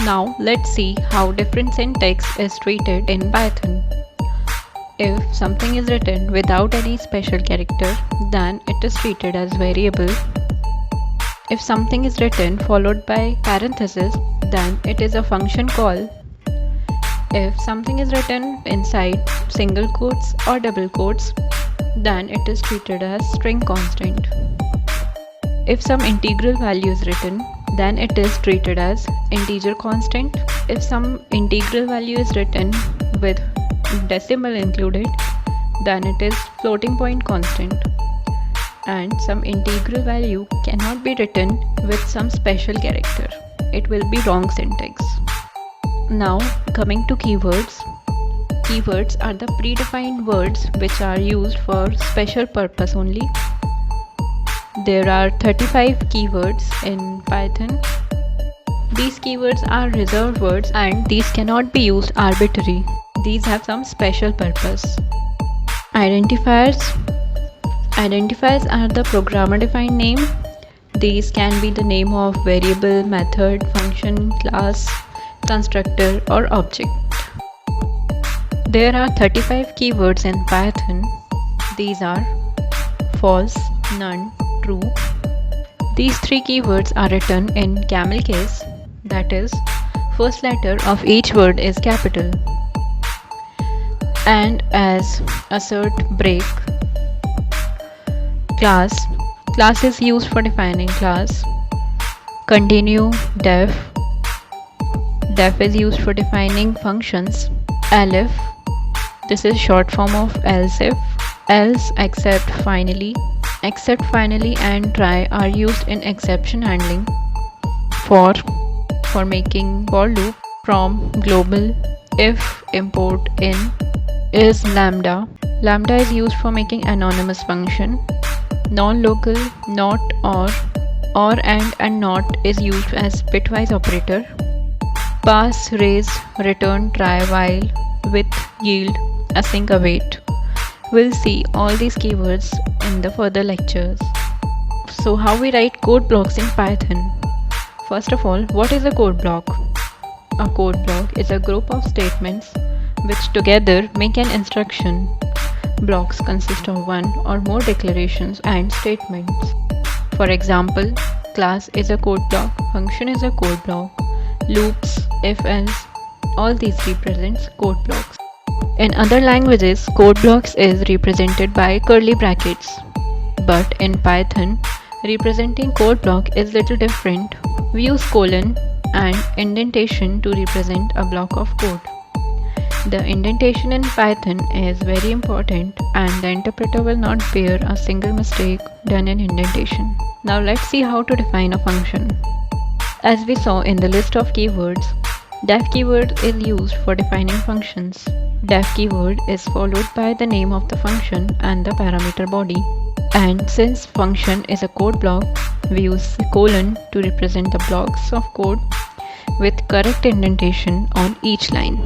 Now let's see how different syntax is treated in Python. If something is written without any special character, then it is treated as variable. If something is written followed by parenthesis, then it is a function call. If something is written inside single quotes or double quotes, then it is treated as string constant. If some integral value is written, then it is treated as integer constant. If some integral value is written with decimal included, then it is floating point constant. And some integral value cannot be written with some special character. It will be wrong syntax. Now coming to keywords. Keywords are the predefined words which are used for special purpose only. There are 35 keywords in Python. These keywords are reserved words and these cannot be used arbitrarily. These have some special purpose. Identifiers. Identifiers are the programmer defined name. These can be the name of variable, method, function, class, constructor or object. There are 35 keywords in Python. These are false, none, true. These three keywords are written in camel case, that is, first letter of each word is capital. And as assert, break. Class is used for defining class. Continue, def is used for defining functions. Elif, this is short form of else if. Else, except, finally. Except, finally and try are used in exception handling. For making for loop. From, global. If, import, in. Is, lambda. Lambda is used for making anonymous function. Non-local, not, or and not is used as bitwise operator. Pass, raise, return, try, while, with, yield, async, await. We'll see all these keywords in the further lectures. So how we write code blocks in Python? First of all, what is a code block? A code block is a group of statements which together make an instruction. Blocks consist of one or more declarations and statements. For example, class is a code block, function is a code block, loops, if else, all these represents code blocks. In other languages, code blocks is represented by curly brackets. But in Python, representing code block is little different. We use colon and indentation to represent a block of code. The indentation in Python is very important and the interpreter will not bear a single mistake done in indentation. Now let's see how to define a function. As we saw in the list of keywords, def keyword is used for defining functions. Def keyword is followed by the name of the function and the parameter body. And since function is a code block, we use colon to represent the blocks of code with correct indentation on each line.